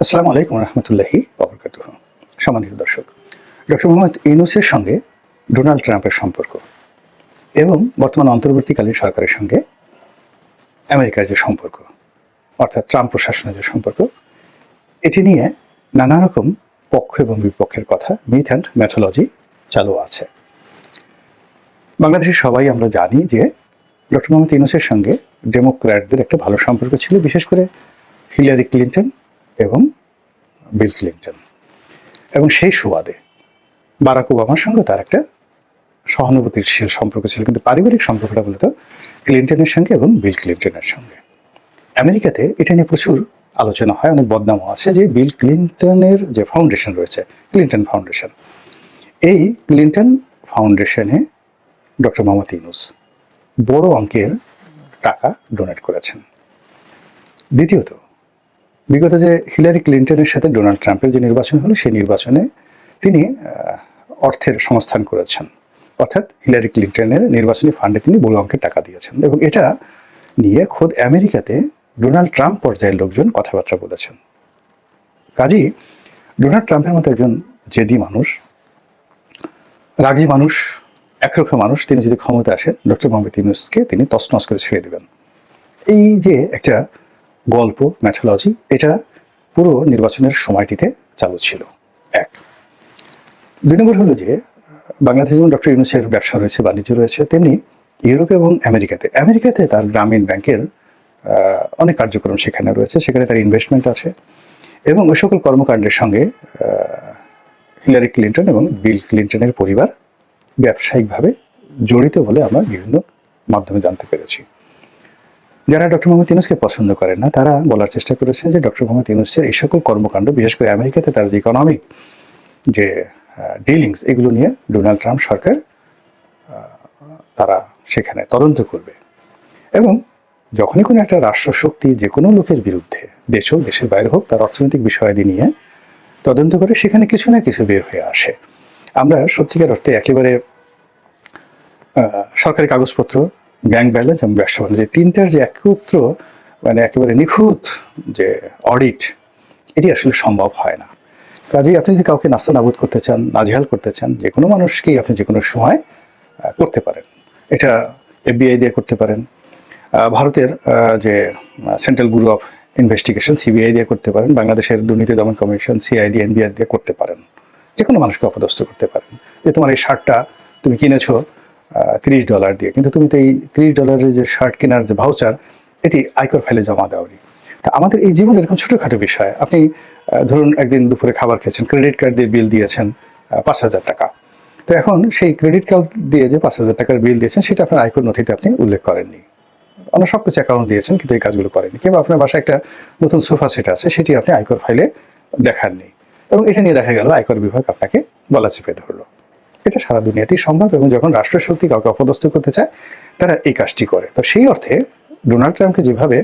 আসসালামু আলাইকুম রহমতুল্লাহি ওয়া বারাকাতুহু। সম্মানিত দর্শক, ডক্টর মোহাম্মদ ইউনূসের সঙ্গে ডোনাল্ড ট্রাম্পের সম্পর্ক এবং বর্তমান অন্তর্বর্তীকালীন সরকারের সঙ্গে আমেরিকার যে সম্পর্ক, অর্থাৎ ট্রাম্প প্রশাসনের যে সম্পর্ক, এটি নিয়ে নানা রকম পক্ষ এবং বিপক্ষের কথা, মিথ অ্যান্ড ম্যাথোলজি চালু আছে। বাংলাদেশের সবাই আমরা জানি যে ডক্টর মোহাম্মদ ইউনূসের সঙ্গে ডেমোক্র্যাটদের একটা ভালো সম্পর্ক ছিল, বিশেষ করে হিলারি ক্লিন্টন এবং বিল ক্লিন্টন, এবং সেই সুবাদে বারাক ওবামার সঙ্গে তার একটা সহানুভূতিশীল সম্পর্ক ছিল, কিন্তু পারিবারিক সম্পর্কটা মূলত ক্লিন্টনের সঙ্গে এবং বিল ক্লিন্টনের সঙ্গে। আমেরিকাতে এটা নিয়ে প্রচুর আলোচনা হয়, অনেক বদনামও আছে যে বিল ক্লিন্টনের যে ফাউন্ডেশন রয়েছে, ক্লিন্টন ফাউন্ডেশন, এই ক্লিন্টন ফাউন্ডেশনে ডক্টর মোহাম্মদ ইউনূস বড় অঙ্কের টাকা ডোনেট করেছেন। দ্বিতীয়ত, বিগত যে হিলারি ক্লিন্টনের সাথে ডোনাল্ড ট্রাম্পের যে নির্বাচন হলো, সেই নির্বাচনে তিনি অর্থের সংস্থান করেছেন, অর্থাৎ হিলারি ক্লিন্টনের নির্বাচনী ফান্ডে তিনি বড় অঙ্কের টাকা দিয়েছেন, এবং এটা নিয়ে খোদ আমেরিকাতে ডোনাল্ড ট্রাম্প পর্যায়ের লোকজন কথাবার্তা বলেছেন। কাজেই ডোনাল্ড ট্রাম্পের মতো একজন জেদি মানুষ, রাগী মানুষ, একরোখা মানুষ, তিনি যদি ক্ষমতা আসেন, ডক্টর মোহাম্মদ ইউনূসকে তিনি তছনছ করে ছেড়ে দেবেন। এই যে একটা গল্প, ম্যাথোলজি, এটা পুরো নির্বাচনের সময়টিতে চালু ছিল। এক। দুই নম্বর হলো যে বাংলাদেশে যেমন ডক্টর ইউনূসের ব্যবসা রয়েছে, বাণিজ্য রয়েছে, তেমনি ইউরোপে এবং আমেরিকাতে তার গ্রামীণ ব্যাংকের অনেক কার্যক্রম সেখানে রয়েছে, সেখানে তার ইনভেস্টমেন্ট আছে, এবং ওই সকল কর্মকাণ্ডের সঙ্গে হিলারি ক্লিন্টন এবং বিল ক্লিন্টনের পরিবার ব্যবসায়িকভাবে জড়িত বলে আমরা বিভিন্ন মাধ্যমে জানতে পেরেছি। যারা ডক্টর মোহাম্মদ ইউনূসকে পছন্দ করেন না, তারা বলার চেষ্টা করেছেন যে ডক্টর মোহাম্মদ ইউনূসের এই সকল কর্মকাণ্ড, বিশেষ করে আমেরিকাতে তার যে ইকোনমিক যে ডিলিংস, এগুলো নিয়ে ডোনাল্ড ট্রাম্প সরকার তারা সেখানে তদন্ত করবে, এবং যখনই কোনো একটা রাষ্ট্রশক্তি যে কোনো লোকের বিরুদ্ধে, দেশ হোক দেশের বাইরে হোক, তার অর্থনৈতিক বিষয়াদি নিয়ে তদন্ত করে সেখানে কিছু না কিছু বের হয়ে আসে। আমরা সত্যিকার অর্থে একেবারে সরকারি কাগজপত্র, ব্যাংক ব্যালেন্স এবং ব্যবসা বাণিজ্য, তিনটার যে একত্র মানে একেবারে নিখুঁত যে অডিট, এটি আসলে সম্ভব হয় না। কাজেই আপনি যদি কাউকে নাস্তানাবুদ করতে চান, নাজেহাল করতে চান, যে কোনো মানুষকেই আপনি যে কোনো সময় করতে পারেন। এটা এফবিআই দিয়ে করতে পারেন, ভারতের যে central bureau of investigation CBI দিয়ে করতে পারেন, বাংলাদেশের দুর্নীতি দমন কমিশন সিআইডি এনবিআর দিয়ে করতে পারেন, যে কোনো মানুষকে অপদস্থ করতে পারেন যে তোমার এই শার্টটা তুমি কিনেছো $30 দিয়ে, কিন্তু তুমি তো এই $30 যে শার্ট কেনার যে ভাউচার, এটি আয়কর ফাইলে জমা দেওয়ারই। তা আমাদের এই জীবনে এরকম ছোটোখাটো বিষয়, আপনি ধরুন একদিন দুপুরে খাবার খেয়েছেন, ক্রেডিট কার্ড দিয়ে বিল দিয়েছেন 5,000 টাকা, তো এখন সেই ক্রেডিট কার্ড দিয়ে যে 5,000 টাকার বিল দিয়েছেন, সেটা আপনার আয়কর নথিতে আপনি উল্লেখ করেননি। অন্য সব কিছু অ্যাকাউন্ট দিয়েছেন, কিন্তু এই কাজগুলো করেননি। কিংবা আপনার বাসায় একটা নতুন সোফা সেট আছে, সেটি আপনি আয়কর ফাইলে দেখাননি, এবং এটা নিয়ে দেখা গেল আয়কর বিভাগ আপনাকে গলা চেপে ধরলো। এটা সারা দুনিয়াতেই সম্ভব, এবং যখন রাষ্ট্রশক্তি কাউকে অপদস্থ করতে চায়, তারা এই কাজটি করে। তো সেই অর্থে ডোনাল্ড ট্রাম্পকে যেভাবে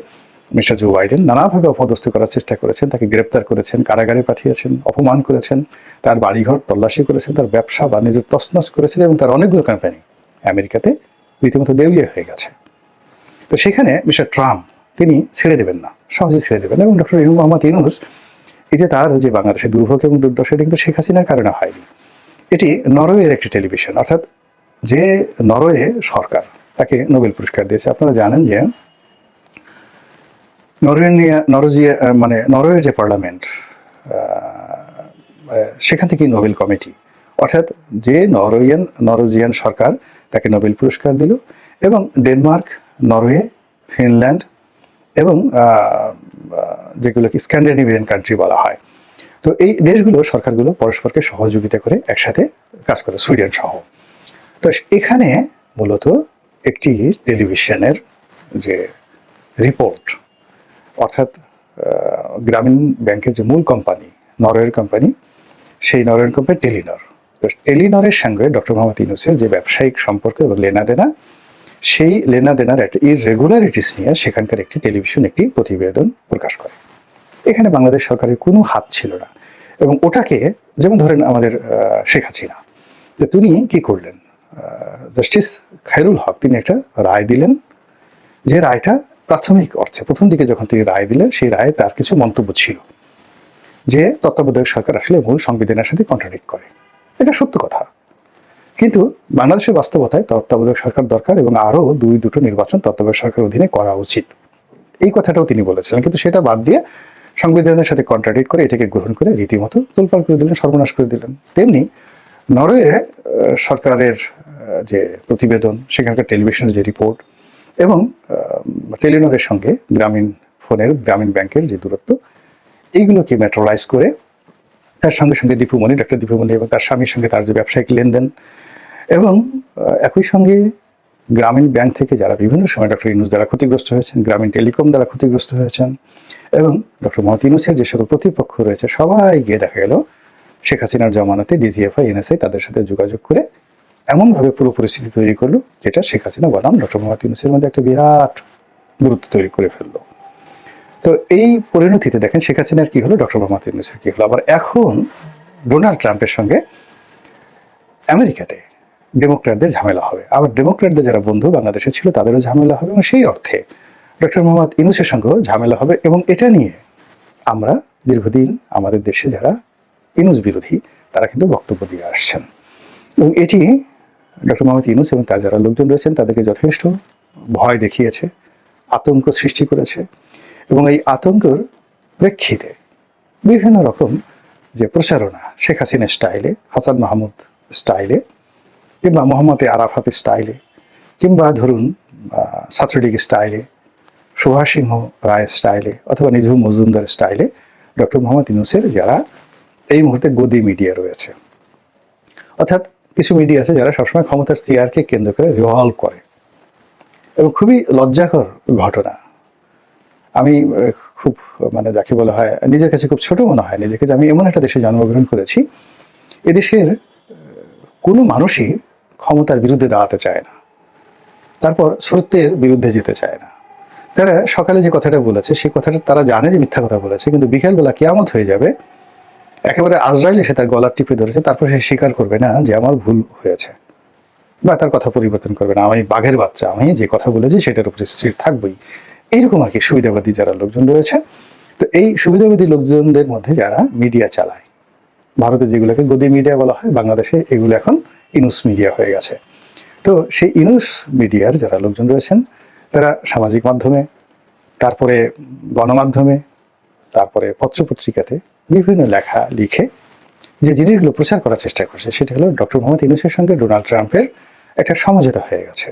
মিস্টার জো বাইডেন নানাভাবে অপদস্থ করার চেষ্টা করেছেন, তাকে গ্রেপ্তার করেছেন, কারাগারে পাঠিয়েছেন, অপমান করেছেন, তার বাড়িঘর তল্লাশি করেছেন, তার ব্যবসা বাণিজ্য তছনছ করেছেন, এবং তার অনেকগুলো কোম্পানি আমেরিকাতে রীতিমতো দেউলিয়া হয়ে গেছে। তো সেখানে মিস্টার ট্রাম্প তিনি ছেড়ে দেবেন না, সহজে ছেড়ে দেবেন। এবং ডক্টর মোহাম্মদ ইউনূস, এই যে তার যে বাংলাদেশের দুর্ভোগ এবং দুর্দশা, এটা কিন্তু শেখ হাসিনার কারণে হয়নি। এটি নরওয়ের একটি টেলিভিশন, অর্থাৎ যে নরওয়ে সরকার তাকে নোবেল পুরস্কার দিয়েছে। আপনারা জানেন যে নরওয়ের যে পার্লামেন্ট, সেখান থেকে নোবেল কমিটি, অর্থাৎ যে নরওয়েজিয়ান সরকার তাকে নোবেল পুরস্কার দিল, এবং ডেনমার্ক, নরওয়ে, ফিনল্যান্ড এবং যেগুলোকে স্ক্যান্ডিনেভিয়ান কান্ট্রি বলা হয়, তো এই দেশগুলো সরকারগুলো পরস্পরকে সহযোগিতা করে একসাথে কাজ করে, সুইডেন সহ। তো এখানে মূলত একটি টেলিভিশনের যে রিপোর্ট, অর্থাৎ গ্রামীণ ব্যাংকের যে মূল কোম্পানি, নরওয়ের কোম্পানি, সেই নরওয়ের কোম্পানি টেলিনর, তো টেলিনরের সঙ্গে ডক্টর মোহাম্মদ ইউনূসের যে ব্যবসায়িক সম্পর্ক এবং লেনাদেনা, সেই লেনাদেনার একটা ইররেগুলারিটিস নিয়ে সেখানকার একটি টেলিভিশন একটি প্রতিবেদন প্রকাশ করে। এখানে বাংলাদেশ সরকারের কোনো হাত ছিল না, এবং ওটাকে, যেমন ধরেন আমাদের শেখ হাসিনা, যে তিনি কি করলেন, জাস্টিস খায়রুল হক তিনি একটা রায় দিলেন, যে রায়টা প্রাথমিক অর্থে প্রথম দিকে যখন তিনি রায় দিলেন, সেই রায়ে তার কিছু মন্তব্য ছিল, যে তত্ত্বাবধায়ক সরকার আসলে মূল সংবিধানের সাথে কন্ট্রাডিক্ট করে। এটা সত্য কথা, কিন্তু বাংলাদেশের বাস্তবতায় তত্ত্বাবধায়ক সরকার দরকার এবং আরও দুটো নির্বাচন তত্ত্বাবধায়ক সরকারের অধীনে করা উচিত, এই কথাটাও তিনি বলেছিলেন। কিন্তু সেটা বাদ দিয়ে সংবিধানের সাথে কন্ট্রাডিক্ট করে এটাকে গ্রহণ করে রীতিমতো তোলপাড় করে দিলেন, সর্বনাশ করে দিলেন। তেমনি নরওয়ে সরকারের যে প্রতিবেদন, সেখানকার টেলিভিশনের যে রিপোর্ট এবং টেলিনরের সঙ্গে গ্রামীণ ব্যাংকের যে দূরত্ব, এইগুলোকে মেট্রোলাইজ করে তার সঙ্গে সঙ্গে ডক্টর দীপুমণি এবং তার স্বামীর সঙ্গে তার যে ব্যবসায়িক লেনদেন, এবং একই সঙ্গে গ্রামীণ ব্যাংক থেকে যারা বিভিন্ন সময় ডক্টর ইউনূস দ্বারা ক্ষতিগ্রস্ত হয়েছেন, গ্রামীণ টেলিকম দ্বারা ক্ষতিগ্রস্ত হয়েছেন, এবং ডক্টর মোহাম্মদ ইউনূসের যে সকল প্রতিপক্ষ রয়েছে সবাই গিয়ে দেখা গেল শেখ হাসিনার জমানাতে ডিজিএফআই, এনএসআই তাদের সাথে যোগাযোগ করে এমনভাবে পুরো পরিস্থিতি তৈরি করলো যেটা শেখ হাসিনা বনাম ডক্টর মোহাম্মদ ইউনূসের মধ্যে একটা বিরাট গুরুত্ব তৈরি করে ফেললো। তো এই পরিণতিতে দেখেন শেখ হাসিনার কি হলো, ডক্টর মোহাম্মদ ইউনূসের কি হলো। আবার এখন ডোনাল্ড ট্রাম্পের সঙ্গে আমেরিকাতে ডেমোক্র্যাটদের ঝামেলা হবে, আবার ডেমোক্র্যাটদের যারা বন্ধু বাংলাদেশে ছিল তাদেরও ঝামেলা হবে, এবং সেই অর্থে ডক্টর মোহাম্মদ ইউনূসের সঙ্গেও ঝামেলা হবে। এবং এটা নিয়ে আমরা দীর্ঘদিন আমাদের দেশে যারা ইউনূস বিরোধী তারা কিন্তু বক্তব্য দিয়ে আসছেন, এবং এটি ডক্টর মোহাম্মদ ইউনূস এবং তার যারা লোকজন রয়েছেন তাদেরকে যথেষ্ট ভয় দেখিয়েছে, আতঙ্ক সৃষ্টি করেছে। এবং এই আতঙ্কের প্রেক্ষিতে বিভিন্ন রকম যে প্রচারণা শেখ হাসিনা স্টাইলে, হাসান মাহমুদ স্টাইলে, কিংবা মোহাম্মদ আরাফাত স্টাইলে, কিংবা ধরুন ছাত্রলীগ স্টাইলে, সুভাষ সিংহ রায় স্টাইলে, অথবা নিঝুম মজুমদার স্টাইলে ডক্টর মোহাম্মদ ইউনূসের যারা এই মুহূর্তে গদি মিডিয়া রয়েছে, অর্থাৎ কিছু মিডিয়া আছে যারা সবসময় ক্ষমতার চেয়ারকে কেন্দ্র করে রিভলভ করে। এবং খুবই লজ্জাকর ঘটনা, আমি খুব যাকে বলা হয় নিজের কাছে খুব ছোট মনে হয় নিজেকে, যে আমি এমন একটা দেশে জন্মগ্রহণ করেছি, এদেশের কোনো মানুষই ক্ষমতার বিরুদ্ধে দাঁড়াতে চায় না, তারপর সত্যের বিরুদ্ধে যেতে চায় না। তারা সকালে যে কথাটা বলেছে সেই কথাটা তারা জানে যে মিথ্যা কথা বলেছে, কিন্তু বিকেলবেলা কিয়ামত হয়ে যাবে, একেবারে আজরাইল এসে তার গলার টিপে ধরেছে, তারপর সে স্বীকার করবে না যে আমার ভুল হয়েছে, বা তার কথা পরিবর্তন করবে না, আমি বাঘের বাচ্চা, আমি যে কথা বলেছি সেটার উপরে স্থির থাকবই। এইরকম আর কি সুবিধাবাদী যারা লোকজন রয়েছে। তো এই সুবিধাবাদী লোকজনদের মধ্যে যারা মিডিয়া চালায়, ভারতে যেগুলোকে গদি মিডিয়া বলা হয়, বাংলাদেশে এগুলো এখন ইউনূস মিডিয়া হয়ে গেছে। তো সেই ইউনূস মিডিয়ার যারা লোকজন রয়েছেন তারা সামাজিক মাধ্যমে, তারপরে গণমাধ্যমে, তারপরে পত্রপত্রিকাতে বিভিন্ন লেখা লিখে যে জিনিসগুলো প্রচার করার চেষ্টা করছে সেটা হলো ডক্টর মোহাম্মদ ইউনূসের সঙ্গে ডোনাল্ড ট্রাম্পের একটা সমঝোতা হয়ে গেছে,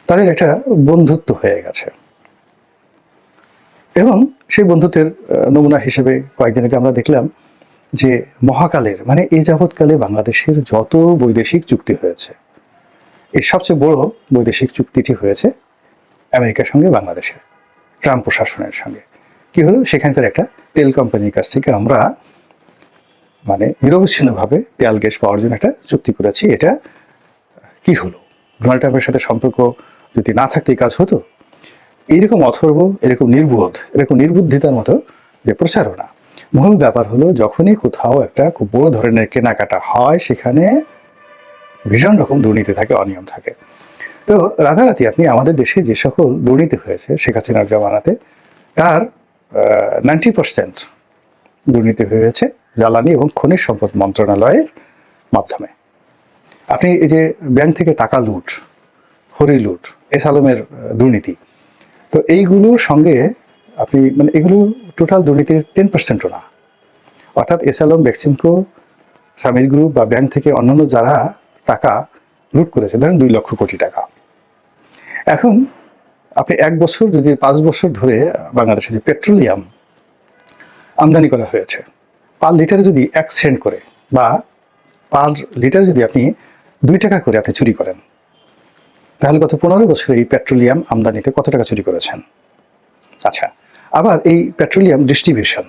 তাদের একটা বন্ধুত্ব হয়ে গেছে। এবং সেই বন্ধুত্বের নমুনা হিসেবে কয়েকদিন আগে আমরা দেখলাম যে মহাকালের এই যাবৎকালে বাংলাদেশের যত বৈদেশিক চুক্তি হয়েছে, এর সবচেয়ে বড় বৈদেশিক চুক্তিটি হয়েছে আমেরিকার সঙ্গে বাংলাদেশের ট্রাম্প প্রশাসনের সঙ্গে। কি হলো, সেখানকার একটা তেল কোম্পানির কাছ থেকে আমরা নিরবচ্ছিন্নভাবে তেল গ্যাস পাওয়ার জন্য একটা চুক্তি করেছি। এটা কি হলো, ডোনাল্ড ট্রাম্পের সাথে সম্পর্ক যদি না থাকতে এই কাজ হতো? এইরকম অথর্ব, এরকম নির্বুদ্ধিতার মতো যে প্রচারণা। মূল ব্যাপার হলো যখনই কোথাও একটা খুব বড় ধরনের কেনাকাটা হয় সেখানে ভীষণ রকম দুর্নীতি থাকে, অনিয়ম থাকে। তো রাতারাতি আপনি আমাদের দেশে যে সকল দুর্নীতি হয়েছে শেখ হাসিনার জমানাতে, তার 90% দুর্নীতি হয়েছে জ্বালানি এবং খনিজ সম্পদ মন্ত্রণালয়ের মাধ্যমে। আপনি এই যে ব্যাংক থেকে টাকা লুট, হরি লুট, এস আলমের দুর্নীতি, তো এইগুলোর সঙ্গে আপনি এগুলো টোটাল দুর্নীতির 10%ও না। অর্থাৎ এস আলম, বেক্সিমকো, সামির গ্রুপ বা ব্যাংক থেকে অন্যান্য যারা টাকা লুট করেছে, ধরেন 2 লক্ষ কোটি টাকা। এখন আপনি 1 বছর যদি 5 বছর ধরে বাংলাদেশে যে পেট্রোলিয়াম আমদানি করা হয়েছে, পার লিটারে যদি 1 সেন্ট করে বা পার লিটারে যদি আপনি 2 টাকা করে আপনি চুরি করেন, তাহলে গত 15 বছরে এই পেট্রোলিয়াম আমদানিতে কত টাকা চুরি করেছেন? আচ্ছা, আবার এই পেট্রোলিয়াম ডিস্ট্রিবিউশন,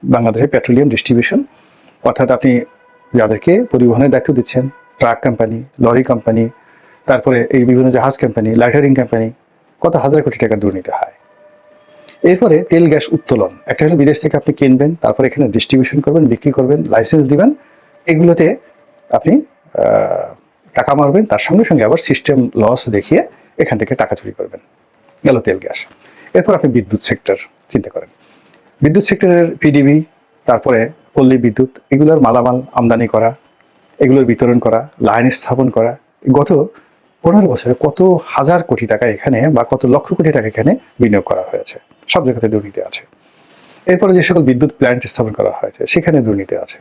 বাংলাদেশের পেট্রোলিয়াম ডিস্ট্রিবিউশন, অর্থাৎ আপনি যাদেরকে পরিবহনের দায়িত্ব দিচ্ছেন, ট্রাক কোম্পানি, লরি কোম্পানি, তারপরে এই বিভিন্ন জাহাজ কোম্পানি, লাইটারিং কোম্পানি, কত হাজার কোটি টাকা দুর্নীতি হয়। এরপরে তেল গ্যাস উত্তোলন, একটা হলো বিদেশ থেকে আপনি কিনবেন, তারপরে এখানে ডিস্ট্রিবিউশন করবেন, বিক্রি করবেন, লাইসেন্স দিবেন, এগুলোতে আপনি টাকা মারবেন, তার সঙ্গে সঙ্গে আবার সিস্টেম লস দেখিয়ে এখান থেকে টাকা চুরি করবেন। গেল তেল গ্যাস। এরপর আপনি বিদ্যুৎ সেক্টর চিন্তা করেন, বিদ্যুৎ সেক্টরের পিডিবি, তারপরে পল্লী বিদ্যুৎ, এগুলোর মালামাল আমদানি করা, এগুলোর বিতরণ করা, লাইন স্থাপন করা, গত 15 বছরে কত হাজার কোটি টাকা এখানে বা কত লক্ষ কোটি টাকা এখানে বিনিয়োগ করা হয়েছে। সব জায়গাতে দুর্নীতি আছে। এরপরে যে সকল বিদ্যুৎ প্ল্যান্ট স্থাপন করা হয়েছে সেখানে দুর্নীতি আছে।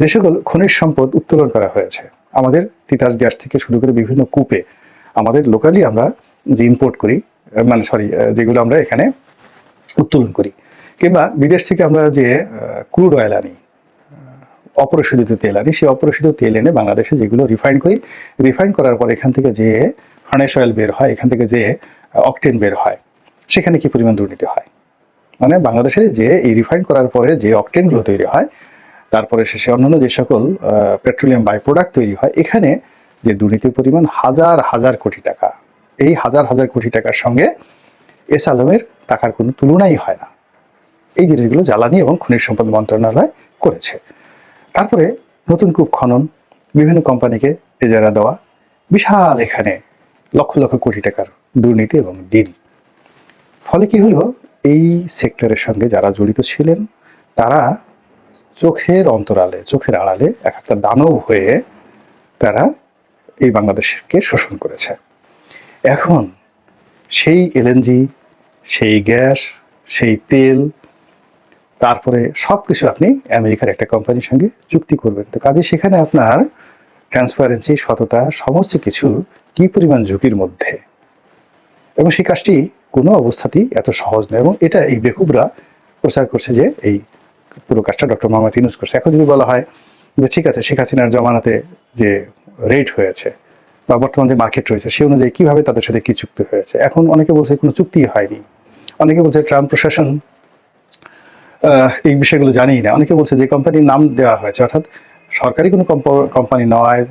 যে সকল খনিজ সম্পদ উত্তোলন করা হয়েছে, আমাদের তিতাস গ্যাস থেকে শুরু করে বিভিন্ন কূপে আমাদের লোকালি আমরা যে ইম্পোর্ট করি, মানে সরি, যেগুলো আমরা এখানে উত্তোলন করি, কিংবা বিদেশ থেকে আমরা যে ক্রুড অয়েল আনি, অপরিশোধিত তেল আনি, সেই অপরিশোধিত তেল এনে বাংলাদেশে যেগুলো রিফাইন করি, রিফাইন করার পর এখান থেকে যে ফার্নেস অয়েল বের হয়, এখান থেকে যে অকটেন বের হয়, সেখানে কি পরিমাণ দুর্নীতি হয়। মানে বাংলাদেশে যে এই রিফাইন করার পরে যে অকটেনগুলো তৈরি হয়, তারপরে শেষে অন্যান্য যে সকল পেট্রোলিয়াম বাই প্রোডাক্ট তৈরি হয়, এখানে যে দুর্নীতির পরিমাণ হাজার হাজার কোটি টাকা, এই হাজার হাজার কোটি টাকার সঙ্গে এস আলমের টাকার কোনো তুলনাই হয় না। এই জিনিসগুলো জ্বালানি এবং খনিজ সম্পদ মন্ত্রণালয় করেছে। তারপরে নতুন কূপ খনন, বিভিন্ন কোম্পানিকে এজারা দেওয়া, বিশাল এখানে লক্ষ লক্ষ কোটি টাকার দুর্নীতি এবং ডিল। ফলে কি হলো, এই সেক্টরের সঙ্গে যারা জড়িত ছিলেন তারা চোখের অন্তরালে, চোখের আড়ালে এক একটা দানব হয়ে তারা এই বাংলাদেশকে শোষণ করেছে। এখন সেই এলএনজি, সেই গ্যাস, সেই তেল, তারপরে সবকিছু আপনি আমেরিকার একটা কোম্পানির সঙ্গে চুক্তি করবেন। তো কাজে সেখানে আপনার ট্রান্সপারেন্সি, সততা, সমস্ত কিছু কি পরিমাণ ঝুঁকির মধ্যে, এবং সেই কাজটি কোনো অবস্থাতেই এত সহজ নয়। এবং এটা এই বেকুবরা প্রচার করছে যে এই পুরো কাজটা ডক্টর মোহাম্মদ ইউনূস করছে। এখন যদি বলা হয় যে ঠিক আছে, শেখ হাসিনার জমানাতে যে রেট হয়েছে বা বর্তমান যে মার্কেট রয়েছে সে অনুযায়ী কিভাবে তাদের সাথে কি চুক্তি হয়েছে, এখন অনেকে বলছে কোনো চুক্তি হয়নি, অনেকে বলছে ট্রাম্প প্রশাসন এই বিষয়গুলো জানিই না, অনেকে বলছে যে কোম্পানির নাম দেওয়া হয়েছে, অর্থাৎ সরকারি কোনো কোম্পানি নয়,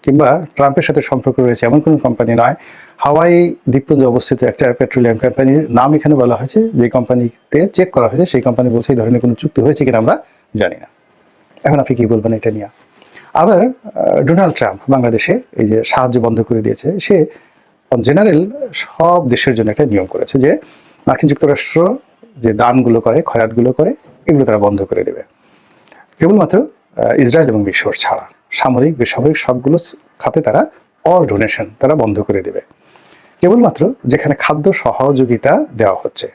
কিংবা ট্রাম্পের সাথে সম্পর্ক রয়েছে এমন কোনো কোম্পানি নয়, হাওয়াই দ্বীপপুঞ্জে অবস্থিত একটা পেট্রোলিয়াম কোম্পানির নাম এখানে বলা হয়েছে। যে কোম্পানিতে চেক করা হয়েছে সেই কোম্পানি বলছে এই ধরনের কোনো চুক্তি হয়েছে কিনা আমরা জানি না। এখন আপনি কি বলবেন এটা নিয়ে? আবার ডোনাল্ড ট্রাম্প বাংলাদেশে এই যে সাহায্য বন্ধ করে দিয়েছে, সে জেনারেল সব দেশের জন্য একটা নিয়ম করেছে যে মার্কিন যুক্তরাষ্ট্র যে দানগুলো করে, খয়াতগুলো করে, এগুলো তারা বন্ধ করে দেবে। কেবলমাত্র ইসরায়েল এবং মিশর ছাড়া সামরিক, বেসামরিক সবগুলো খাতে তারা অল ডোনেশন তারা বন্ধ করে দেবে। কেবলমাত্র যেখানে খাদ্য সহযোগিতা দেওয়া হচ্ছে,